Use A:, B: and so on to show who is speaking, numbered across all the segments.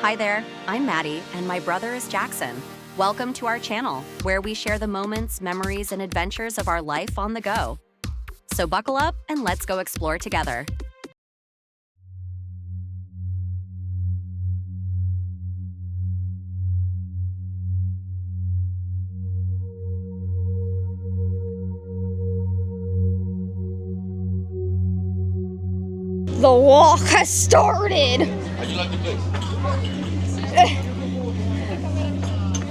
A: Hi there, I'm Maddie, and my brother is Jackson. Welcome to our channel, where we share the moments, memories, and adventures of our life on the go. So buckle up and let's go explore together.
B: The walk has started.
C: How do you like the place?
B: Okay.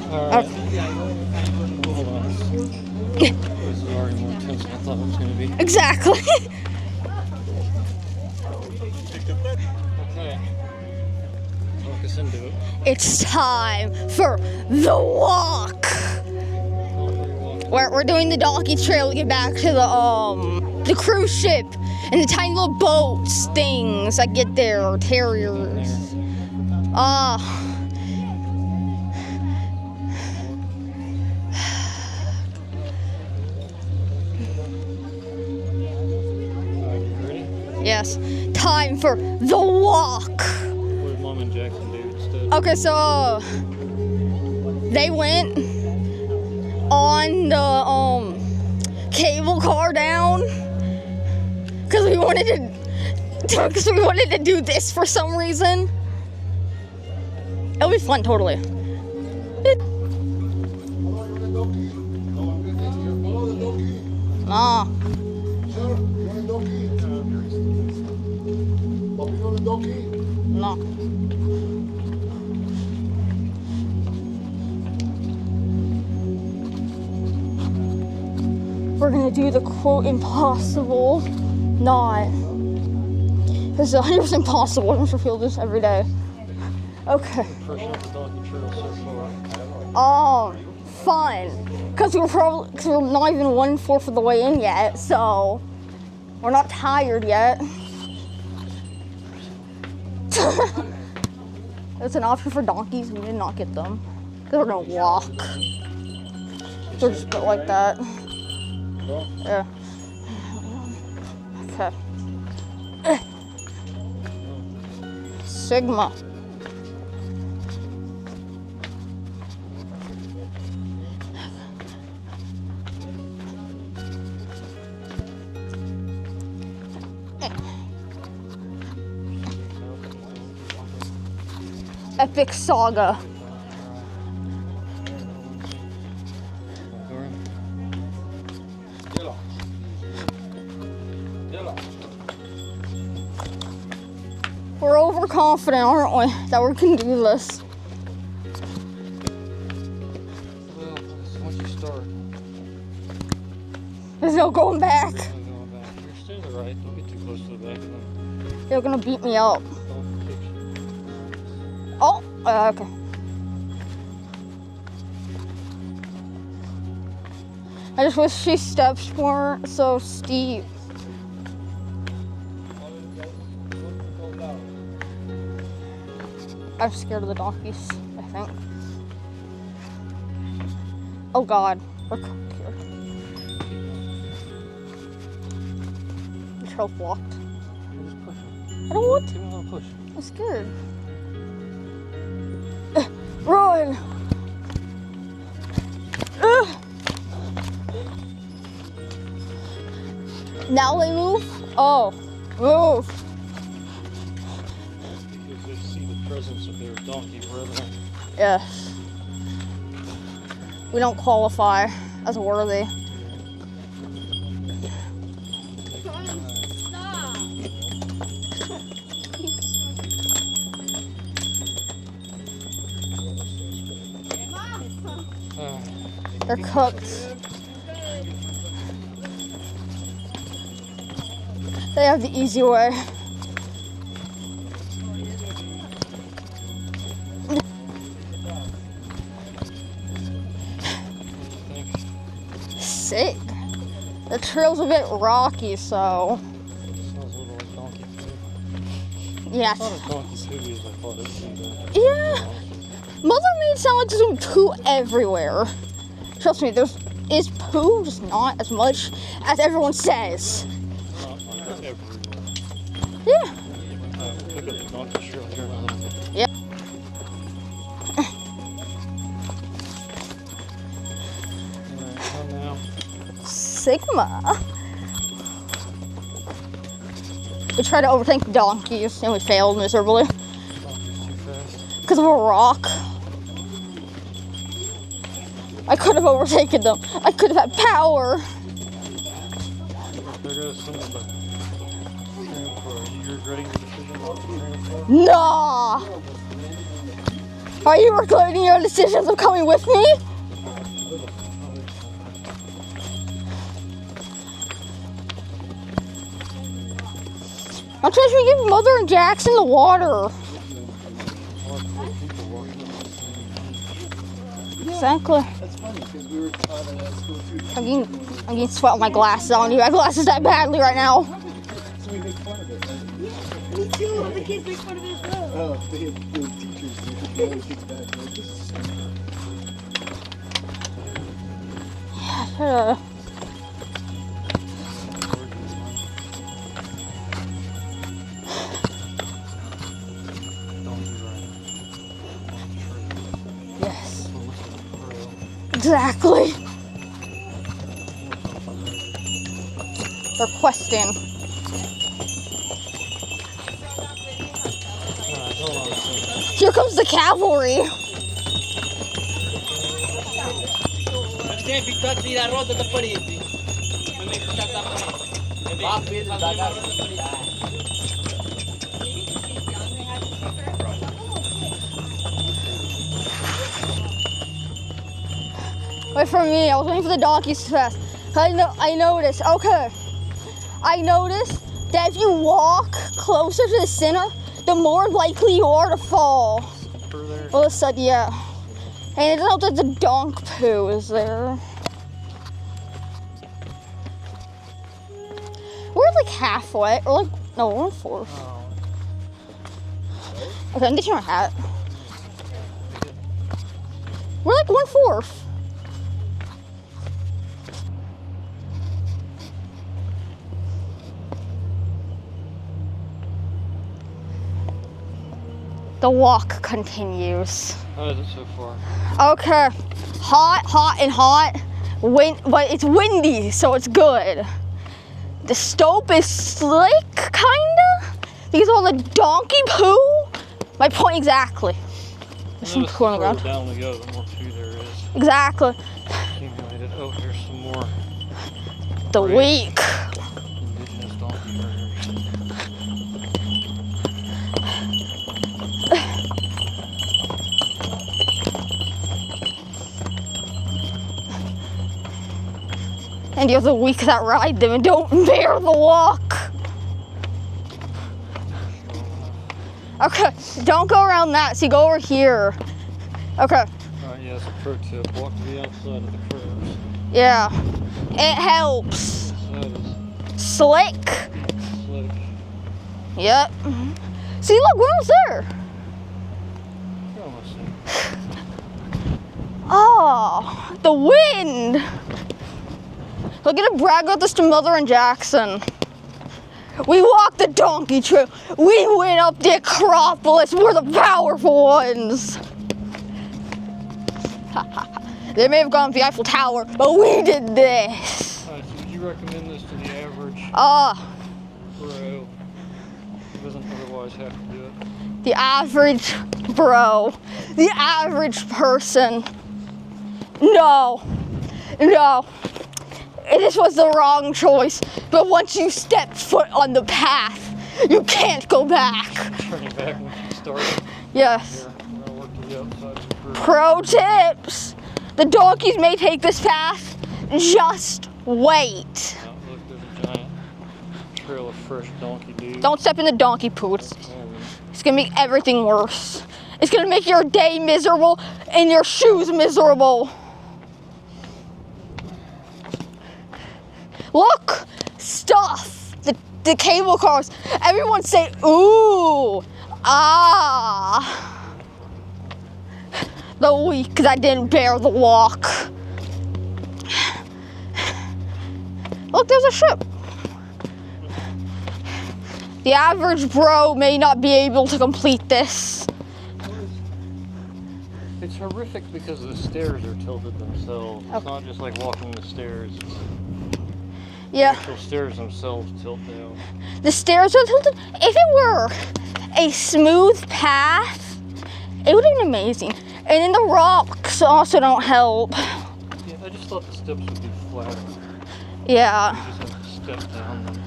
C: Hold on. This is already more intense than I thought it was going to be.
B: Exactly.
C: Okay. Focus into it.
B: It's time for the walk. We're doing the donkey trail to get back to the cruise ship and the tiny little boats things that get there, or terriers.
C: Ready?
B: Yes, time for the walk.
C: What did Mom and Jackson do instead?
B: Okay, so they went on the cable car down because we wanted to do this for some reason. It'll be fun, totally. Nah. No. We're gonna do the quote impossible. Not. This is 100% possible. I don't feel this every day. Okay.
C: Impression of the donkey trail so far.
B: Fun. Cause we're not even 1/4 of the way in yet, so we're not tired yet. It's an option for donkeys. We did not get them. Cause we're gonna walk. They're just built like that. Yeah. Okay. Sigma. Epic saga. We're overconfident, aren't we, that we can do this?
C: Well, once you start,
B: There's no going back.
C: you're not going back. You're still to the right. Don't get too close to the back of them.
B: They're gonna beat me up.
C: Don't kick you.
B: Oh, okay. I just wish these steps weren't so steep. I'm scared of the donkeys, I think. Oh God, we're cooked here. The trail's blocked.
C: Just push it.
B: I don't want to.
C: Give me a little push.
B: I'm scared. Run! Now they move? Oh, move.
C: Because they see the presence of their donkey brethren.
B: Yes. We don't qualify as worthy. They're cooked. They have the easy way. Sick. The trail's a bit rocky, so.
C: It smells a little like donkey food.
B: Yeah.
C: It's not as donkey food as I thought it would be.
B: Yeah. Mother made it sound like there's some poo everywhere. Trust me, there is poo, just not as much as everyone says.
C: Not like everywhere.
B: Yeah.
C: Pick up the donkey trail here in a little bit.
B: Yeah. Sigma. We tried to overtake the donkeys and we failed miserably.
C: Donkey's too fast.
B: Because of a rock. I could have overtaken them. I could have had power.
C: There goes some of the transport. Are you regretting your decision not to transport?
B: Nah. Are you regretting your decisions of coming with me? I'm trying to give Mother and Jackson the water. Exactly.
D: That's funny because we were taught at school too.
B: I'm getting sweat on my glasses. I don't need my glasses that badly right now.
D: So we make fun of it. Right?
E: Me too. The kids make fun of it as well.
D: Oh, the teachers do. The other kids back there. This is
B: Yes. Exactly. They're questing.
C: Hold on a second.
B: Here comes the cavalry. Wait for me. I was waiting for the donkeys to pass. I noticed. Okay. I noticed that if you walk closer to the center, the more likely you are to fall.
C: Further.
B: All of a sudden, yeah. And it doesn't help that the donk poo is there. We're like halfway, or like, no, we're 1/4.
C: Oh.
B: Okay, I'm ditching our hat. We're like 1/4. The walk continues.
C: How is it so far?
B: Okay, hot, and hot. Wind, but it's windy, so it's good. The slope is slick, kinda, because all the donkey poo. My point exactly. There's some poo on the ground.
C: The further down we go, the more poo there is
B: Exactly.
C: accumulated. Oh, here's some more
B: The
C: Right.
B: weak.
C: indigenous donkey burgers.
B: And you're the weak that ride them and don't bear the walk. Okay, don't go around that. See, go over here. Okay,
C: Alright, yeah, that's a pro tip. Walk to the outside of the curves.
B: yeah. It helps.
C: That is
B: Slick.
C: slick.
B: Yep. See, look, we're almost there.
C: You're almost there.
B: Oh, the wind. We're gonna brag about this to Mother and Jackson. We walked the donkey trail. We went up the Acropolis. We're the powerful ones. They may have gone up the Eiffel Tower, but we did this.
C: Alright, so would you recommend this to the average bro who doesn't otherwise have to do it?
B: The average bro, the average person. No. This was the wrong choice, but once you step foot on the path, you can't go back.
C: Turning back when you started.
B: Yes.
C: Here, we're gonna work to the outside of the curve.
B: Pro tips. The donkeys may take this path. Just wait.
C: Oh, look, there's a giant trail of fresh donkey dude.
B: Don't step in the donkey poo. It's gonna make everything worse. It's gonna make your day miserable and your shoes miserable. Look, stuff. The cable cars. Everyone say ooh, ah. The weak that didn't bear the walk. Look, there's a ship. The average bro may not be able to complete this.
C: It's horrific because the stairs are tilted themselves. It's
B: Okay.
C: not just like walking the stairs.
B: Yeah.
C: The actual stairs themselves tilt down.
B: The stairs are tilted. If it were a smooth path, it would have been amazing. And then the rocks also don't help.
C: Yeah, I just thought the steps would be flat.
B: Yeah.
C: You just have to step down them.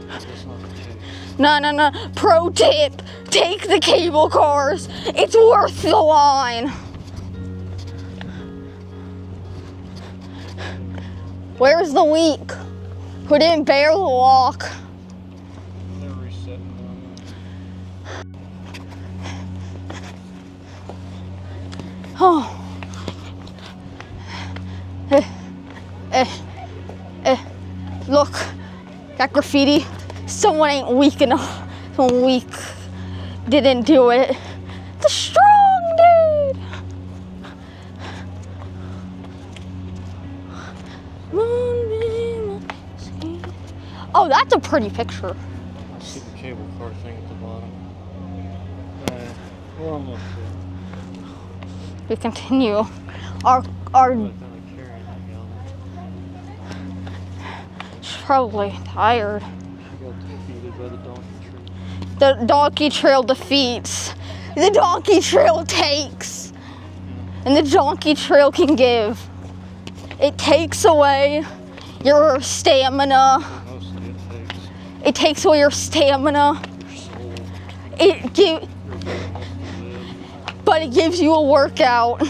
C: That's not the case.
B: No. Pro tip, take the cable cars. It's worth the line. Where's the weak? Who didn't barely walk?
C: They're resetting down
B: Oh. Look, that graffiti. Someone ain't weak enough. Someone weak didn't do it. The strong did. Oh, that's a pretty picture.
C: I see the cable car thing at the bottom. We're almost there.
B: We continue our
C: But then I carry that
B: she's probably tired.
C: She got defeated by the donkey tree.
B: The donkey trail defeats. The donkey trail takes. And the donkey trail can give. It takes away your stamina.
C: Mostly it takes
B: It takes away your stamina.
C: your soul,
B: It give,
C: your willingness to live.
B: but it gives you a workout.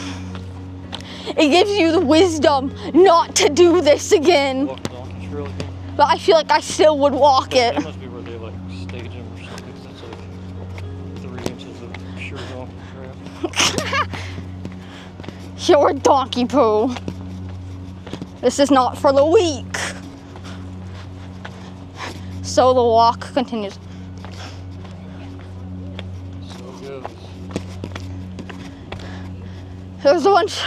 B: It gives you the wisdom not to do this again.
C: Walk the donkey trail again.
B: But I feel like I still would walk it.
C: That must be where they like stage them or something. 'Cause that's like 3 inches of pure donkey crap.
B: Your donkey poo. This is not for the weak. So the walk continues.
C: So it goes.
B: There's a bunch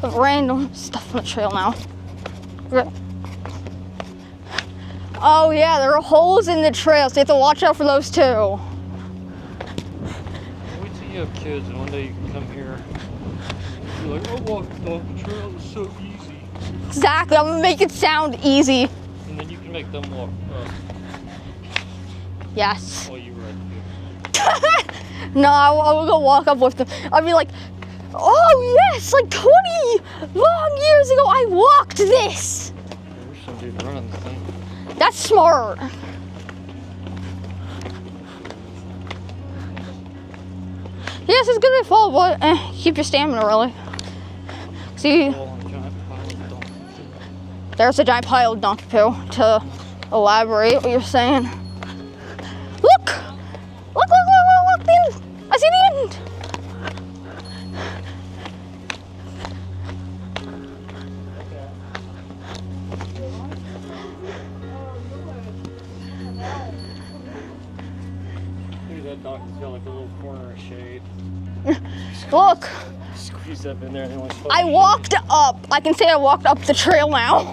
B: of random stuff on the trail now. Okay. Oh yeah, there are holes in the trail, so you have to watch out for those too.
C: Wait till you have kids and one day you can come here. You're like, oh, walk the donkey trail, it's so easy.
B: Exactly, I'm gonna make it sound easy.
C: And then you can make them walk
B: Yes.
C: while you ride
B: No, I will go walk up with them. I'll be like, oh yes, like 20 long years ago I walked this.
C: There's some dude running the thing.
B: That's smart. Yes, it's gonna fall, but keep your stamina really. See,
C: All on a giant pile of donkey poo.
B: there's a giant pile of donkey poo to elaborate what you're saying. Look! Look, the end! I see the end!
C: Look at that donkey's got like a little corner of shade.
B: Look,
C: Squeeze up in there and only
B: I walked up. I can say I walked up the trail now.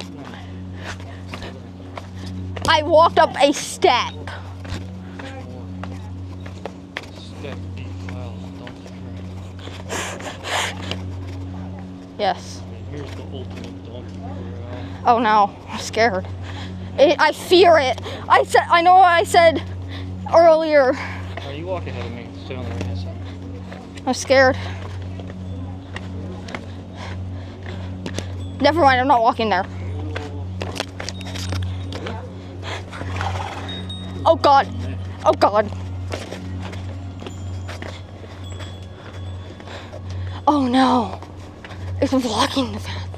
B: I walked up a step.
C: Step deep pile of donkey crap.
B: Yes.
C: I mean, here's the ultimate donkey corral.
B: Oh no, I'm scared. I fear it. I know what I said earlier.
C: Alright, you walk ahead of me. Stay on the right hand side.
B: I'm scared. Never mind, I'm not walking there. Oh God. Oh God. Oh no. It's blocking the path.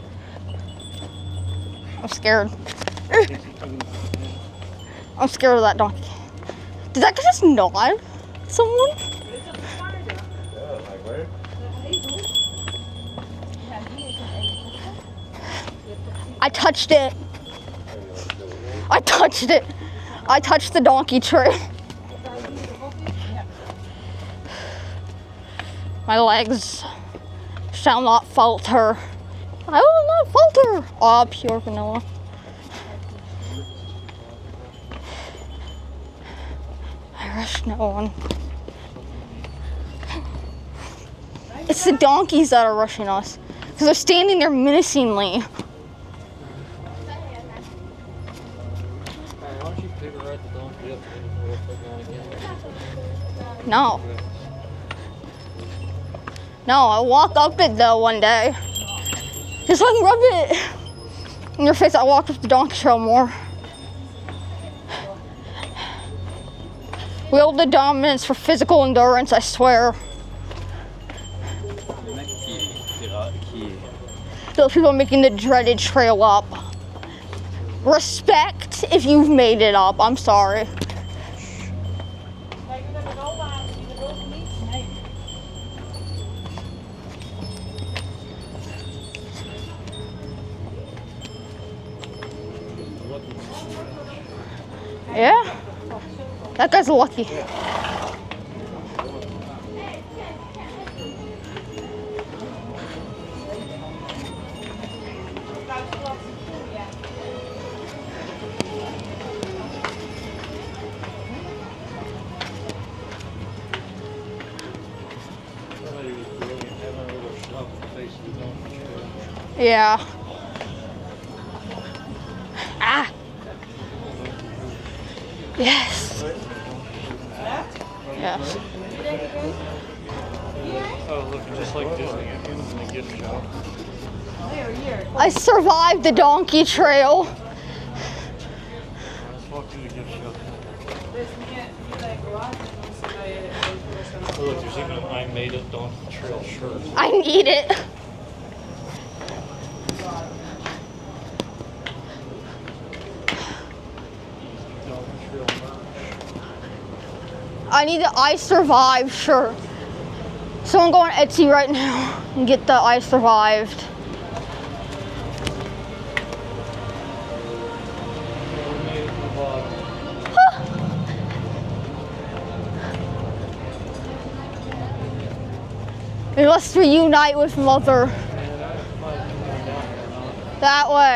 B: I'm scared. I'm scared of that donkey. Did that guy just nod? Someone? I touched it. I touched it. I touched the donkey tree. My legs shall not falter. I will not falter. Oh, pure vanilla. I rush no one. It's the donkeys that are rushing us. Because they're standing there menacingly.
C: Why don't you figure out the donkey up and we'll put down again?
B: No. No, I'll walk up it though one day. Just like rub it in your face. I walk up the donkey trail more. Wield the dominance for physical endurance, I swear. Those people making the dreaded trail up. Respect if you've made it up. I'm sorry. Yeah? That guy's lucky. Yeah. Ah. Yes. Yes.
C: Oh, look, just like Disney, it comes in a gift shop.
B: I survived the donkey trail.
C: Let's walk through the gift shop. Oh, look, there's even an I Made It Donkey Trail shirt.
B: I need it.
C: Donkey Trail merch.
B: I need the I survived shirt. Someone go on Etsy right now and get the I survived. We must reunite with Mother. That way.